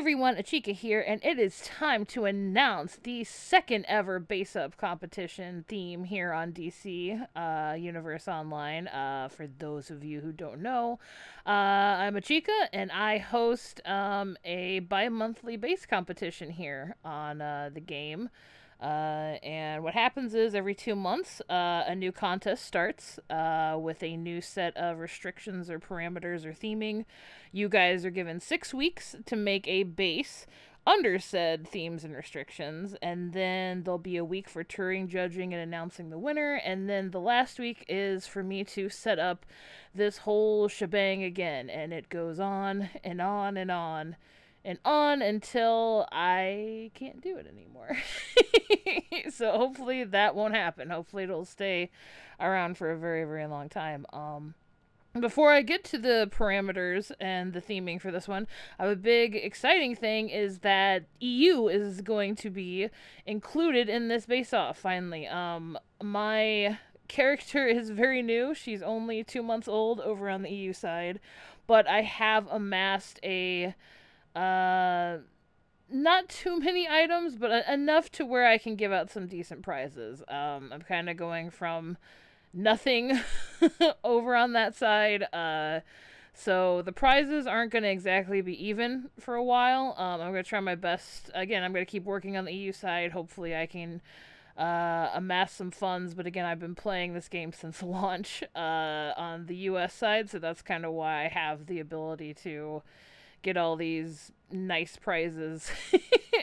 everyone, Achikah here, and it is time to announce the second ever base up competition theme here on DC Universe Online. For those of you who don't know, I'm Achikah, and I host a bi-monthly base competition here on the game. And what happens is every 2 months, a new contest starts with a new set of restrictions or parameters or theming. You guys are given 6 weeks to make a base under said themes and restrictions, and then there'll be a week for touring, judging, and announcing the winner, and then the last week is for me to set up this whole shebang again, and it goes on and on and on and on until I can't do it anymore. So hopefully that won't happen. Hopefully it'll stay around for a very, very long time. Before I get to the parameters and the theming for this one, a big exciting thing is that EU is going to be included in this base-off, finally. My character is very new. She's only 2 months old over on the EU side, but I have amassed a not too many items, but enough to where I can give out some decent prizes. I'm kind of going from nothing over on that side. So the prizes aren't going to exactly be even for a while. I'm going to try my best. Again, I'm going to keep working on the EU side. Hopefully I can amass some funds. But again, I've been playing this game since launch on the US side. So that's kind of why I have the ability to get all these nice prizes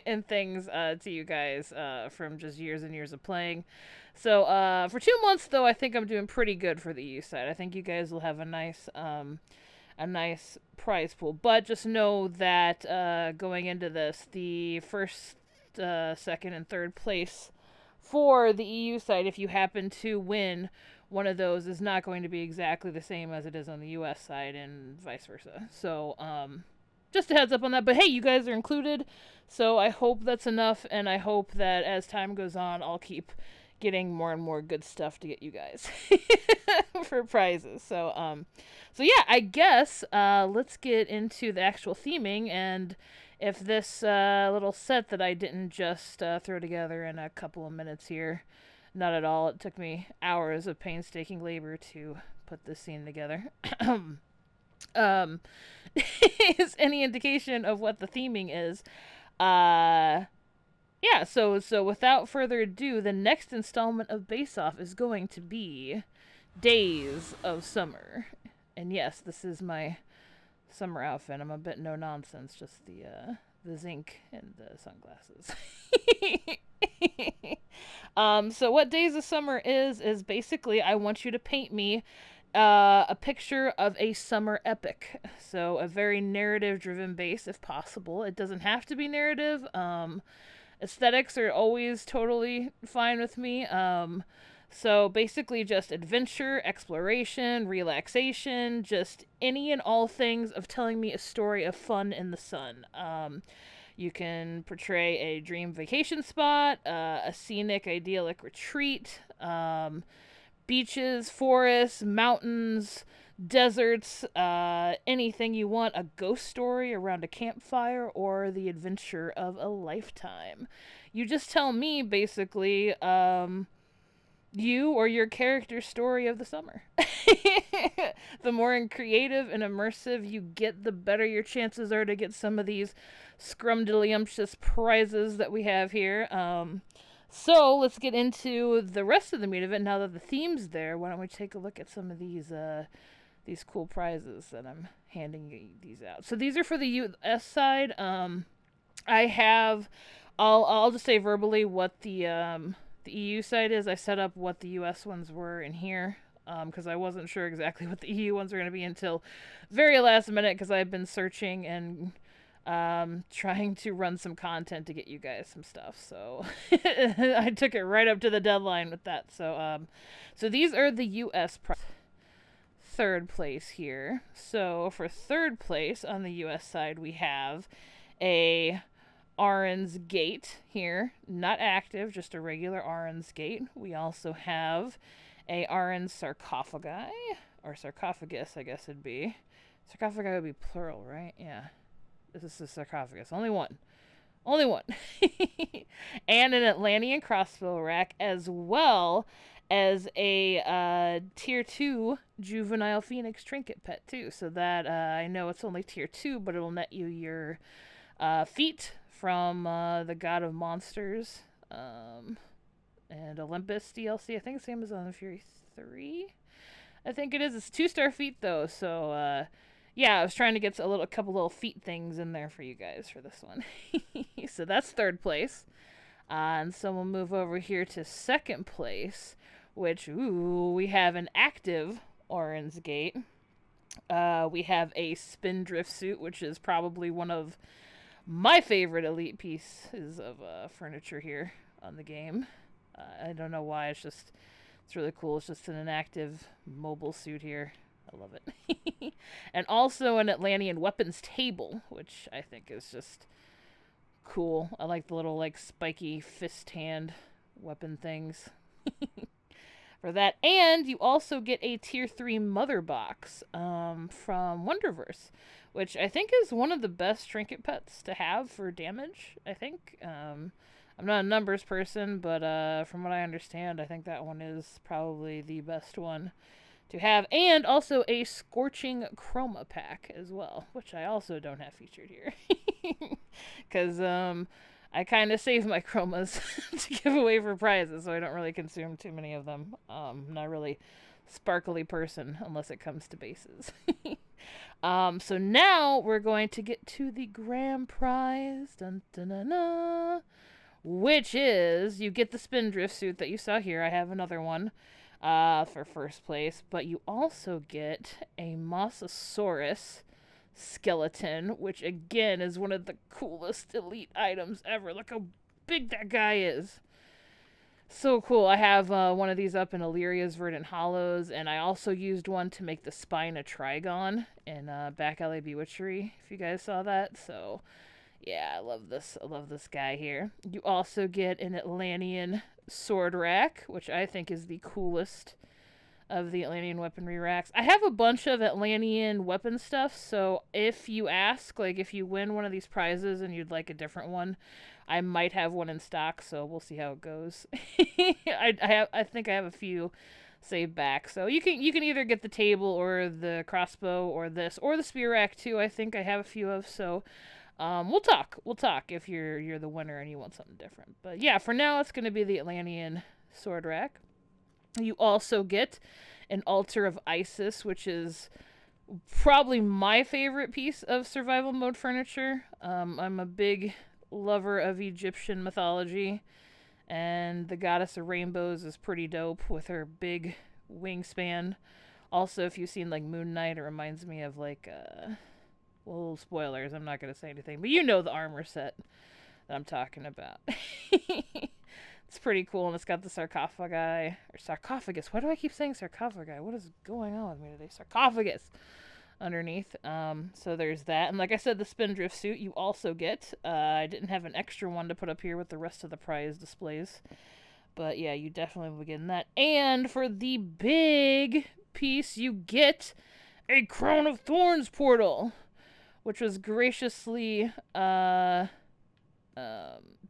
and things to you guys from just years and years of playing. So for 2 months, though, I think I'm doing pretty good for the EU side. I think you guys will have a nice prize pool. But just know that going into this, the first, second, and third place for the EU side, if you happen to win one of those, is not going to be exactly the same as it is on the US side, and vice versa. So just a heads up on that. But hey, you guys are included, so I hope that's enough, and I hope that as time goes on, I'll keep getting more and more good stuff to get you guys for prizes. So yeah, I guess let's get into the actual theming, and if this little set that I didn't just throw together in a couple of minutes here, not at all. It took me hours of painstaking labor to put this scene together. Is any indication of what the theming is. Yeah, so without further ado, the next installment of Base Off is going to be Days of Summer. And yes, this is my summer outfit. I'm a bit no nonsense, just the zinc and the sunglasses. So what Days of Summer is basically I want you to paint me a picture of a summer epic. So a very narrative-driven base, if possible. It doesn't have to be narrative. Aesthetics are always totally fine with me. So basically just adventure, exploration, relaxation, just any and all things of telling me a story of fun in the sun. You can portray a dream vacation spot, a scenic, idyllic retreat, beaches, forests, mountains, deserts, anything you want, a ghost story around a campfire, or the adventure of a lifetime. You just tell me, basically, you or your character's story of the summer. The more creative and immersive you get, the better your chances are to get some of these scrumdiddlyumptious prizes that we have here. So let's get into the rest of the meat of it. Now that the theme's there, why don't we take a look at some of these cool prizes that I'm handing these out. So these are for the US side. I'll just say verbally what the EU side is. I set up what the US ones were in here because I wasn't sure exactly what the EU ones were going to be until very last minute, because I've been searching and trying to run some content to get you guys some stuff. So I took it right up to the deadline with that. So these are the US third place here. So for third place on the US side, we have a Aron's Gate here, not active, just a regular Aron's Gate. We also have a Aron's Sarcophagi, or sarcophagus, I guess it'd be. Sarcophagi would be plural, right? Yeah. This is the sarcophagus. Only one. Only one. And an Atlantean crossbow rack, as well as a tier 2 juvenile phoenix trinket pet, too. So that, I know it's only tier 2, but it'll net you your feet from the God of Monsters and Olympus DLC. I think it's Amazon Fury 3. I think it is. It's 2-star feet, though, so yeah, I was trying to get a couple little feet things in there for you guys for this one. So that's third place. And so we'll move over here to second place, which, ooh, we have an active Oran's Gate. We have a Spindrift suit, which is probably one of my favorite elite pieces of furniture here on the game. I don't know why, it's really cool. It's just an active mobile suit here. I love it. And also an Atlantean weapons table, which I think is just cool. I like the little like spiky fist hand weapon things for that. And you also get a tier 3 mother box from Wonderverse, which I think is one of the best trinket pets to have for damage, I think. I'm not a numbers person, but from what I understand, I think that one is probably the best one to have. And also a Scorching Chroma pack as well, which I also don't have featured here. Because I kind of save my chromas to give away for prizes, so I don't really consume too many of them. I'm not really sparkly person unless it comes to bases. So now we're going to get to the grand prize, dun, dun, dun, dun, which is you get the Spindrift suit that you saw here. I have another one for first place, but you also get a Mosasaurus skeleton, which again is one of the coolest elite items ever. Look how big that guy is. So cool. I have one of these up in Illyria's Verdant Hollows, and I also used one to make the Spina Trigon in Back Alley Bewitchery, if you guys saw that. So yeah, I love this. I love this guy here. You also get an Atlantean sword rack, which I think is the coolest of the Atlantean weaponry racks. I have a bunch of Atlantean weapon stuff, so if you ask, like if you win one of these prizes and you'd like a different one, I might have one in stock, so we'll see how it goes. I think I have a few saved back, so you can either get the table or the crossbow or this or the spear rack too. I think I have a few of, so we'll talk if you're the winner and you want something different. But yeah, for now it's going to be the Atlantean sword rack. You also get an Altar of Isis, which is probably my favorite piece of survival mode furniture. I'm a big lover of Egyptian mythology, and the Goddess of Rainbows is pretty dope with her big wingspan. Also, if you've seen like Moon Knight, it reminds me of like well, spoilers, I'm not going to say anything, but you know the armor set that I'm talking about. It's pretty cool, and it's got the sarcophagi, or sarcophagus. Why do I keep saying sarcophagi? What is going on with me today? Sarcophagus underneath. So there's that. And like I said, the Spindrift suit you also get. I didn't have an extra one to put up here with the rest of the prize displays. But yeah, you definitely will be getting that. And for the big piece, you get a Crown of Thorns portal, which was graciously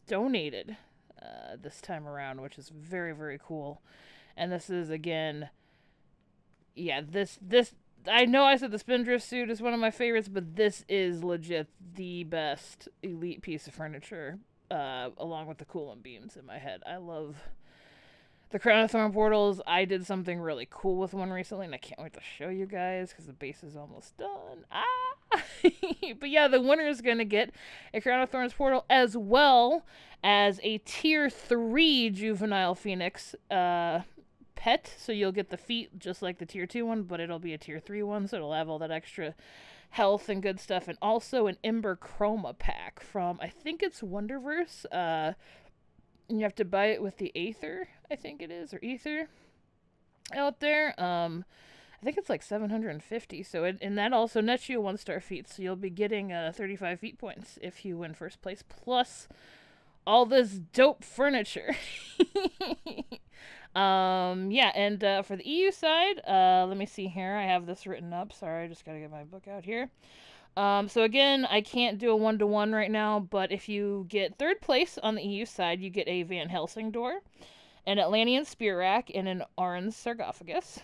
donated this time around, which is very, very cool. And this is, again, yeah, this I know I said the Spindrift suit is one of my favorites, but this is legit the best elite piece of furniture, along with the coolant beams in my head. I love the Crown of Thorn portals. I did something really cool with one recently, and I can't wait to show you guys because the base is almost done. But yeah, the winner is going to get a Crown of Thorns portal as well as a tier 3 juvenile phoenix pet. So you'll get the feet just like the tier 2 one, but it'll be a tier 3 one, so it'll have all that extra health and good stuff. And also an Ember Chroma pack from, I think it's Wonderverse. You have to buy it with the Aether, I think it is, or Ether out there. I think it's like 750. So and that also nets you 1-star feet. So you'll be getting 35 feet points if you win first place, plus all this dope furniture. Yeah, and for the EU side, let me see here. I have this written up. Sorry, I just gotta get my book out here. So again, I can't do a 1-to-1 right now, but if you get 3rd place on the EU side, you get a Van Helsing door, an Atlantean spear rack, and an Aran sarcophagus.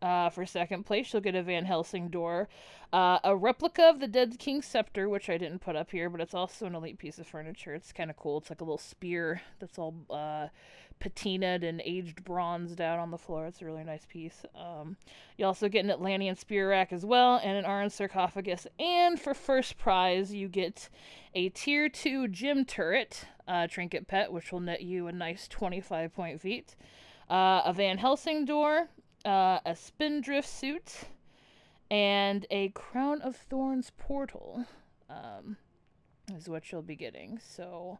For 2nd place, you'll get a Van Helsing door, a replica of the Dead King's scepter, which I didn't put up here, but it's also an elite piece of furniture. It's kind of cool. It's like a little spear that's all patinaed and aged bronzed out on the floor. It's a really nice piece. You also get an Atlantean spear rack as well, and an Aran sarcophagus. And for 1st prize, you get a Tier 2 gym turret trinket pet, which will net you a nice 25-point feat. A Van Helsing door, a Spindrift suit, and a Crown of Thorns portal is what you'll be getting. So,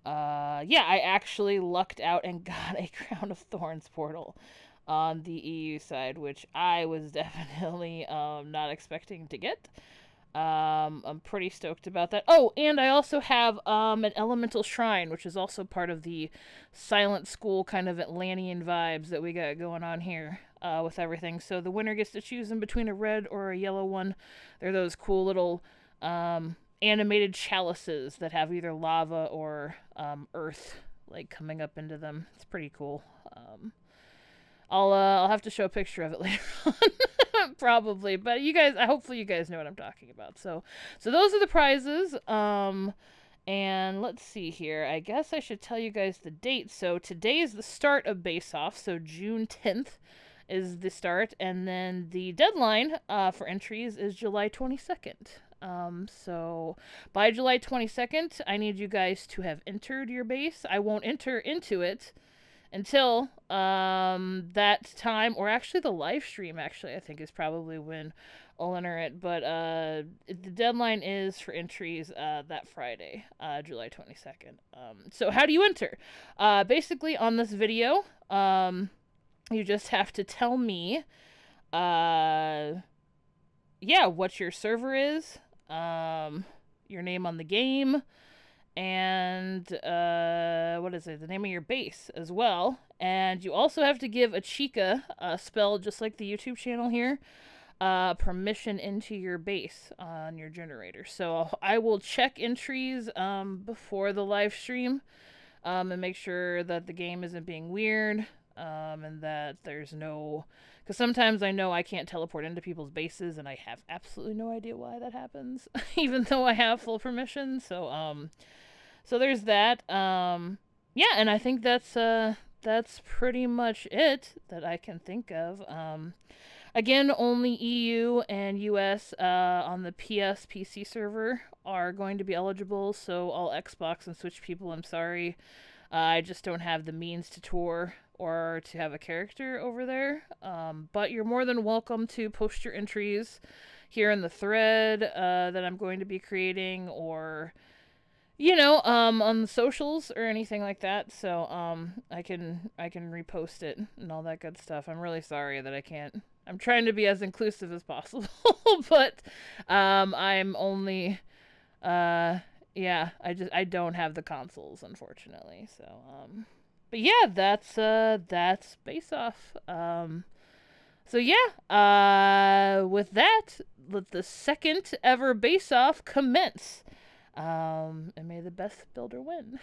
yeah, I actually lucked out and got a Crown of Thorns portal on the EU side, which I was definitely not expecting to get. I'm pretty stoked about that. Oh, and I also have an elemental shrine, which is also part of the Silent School kind of Atlantean vibes that we got going on here with everything. So the winner gets to choose in between a red or a yellow one. They're those cool little animated chalices that have either lava or earth like coming up into them. It's pretty cool. I'll have to show a picture of it later on, probably. But you guys, hopefully you guys know what I'm talking about. So those are the prizes. And let's see here. I guess I should tell you guys the date. So today is the start of Base Off. So June 10th is the start, and then the deadline for entries is July 22nd. So by July 22nd, I need you guys to have entered your base. I won't enter into it until that time, or actually the live stream, actually, I think is probably when I'll enter it. But the deadline is for entries that Friday, July 22nd. So how do you enter? Basically, on this video, you just have to tell me, yeah, what your server is, your name on the game, and what is it? The name of your base as well. And you also have to give Achikah, spelled just like the YouTube channel here, permission into your base on your generator. So I will check entries before the live stream and make sure that the game isn't being weird, and that there's no... Because sometimes I know I can't teleport into people's bases, and I have absolutely no idea why that happens, even though I have full permission. So there's that. Yeah, and I think that's pretty much it that I can think of. Again, only EU and US on the PS PC server are going to be eligible, so all Xbox and Switch people, I'm sorry. I just don't have the means to tour or to have a character over there. But you're more than welcome to post your entries here in the thread that I'm going to be creating, or, you know, on the socials or anything like that. So I can repost it and all that good stuff. I'm really sorry that I can't. I'm trying to be as inclusive as possible, but I'm only yeah, I don't have the consoles, unfortunately. So but yeah, that's Base Off. So yeah, with that, let the second ever Base Off commence. And may the best builder win.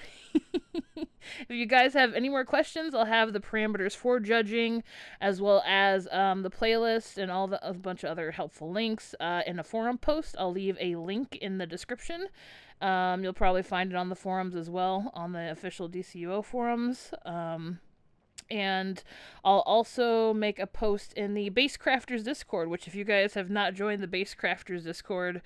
If you guys have any more questions, I'll have the parameters for judging, as well as the playlist and a bunch of other helpful links in a forum post. I'll leave a link in the description. You'll probably find it on the forums as well, on the official DCUO forums. And I'll also make a post in the Base Crafters Discord, which, if you guys have not joined the Base Crafters Discord,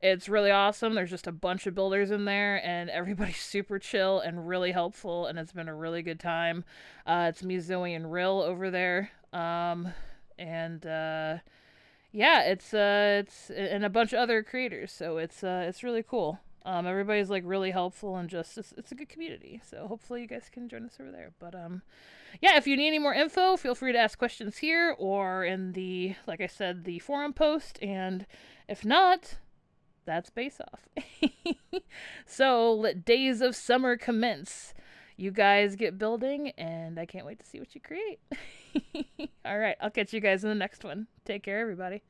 it's really awesome. There's just a bunch of builders in there, and everybody's super chill and really helpful, and it's been a really good time. It's me, Zoe, and Rill over there. Yeah, it's and a bunch of other creators, so it's really cool. Everybody's like really helpful, and just it's a good community. So hopefully you guys can join us over there. But yeah, if you need any more info, feel free to ask questions here or in the, like I said, the forum post. And if not, that's Base Off. So let Days of Summer commence. You guys get building, and I can't wait to see what you create. All right, I'll catch you guys in the next one. Take care, everybody.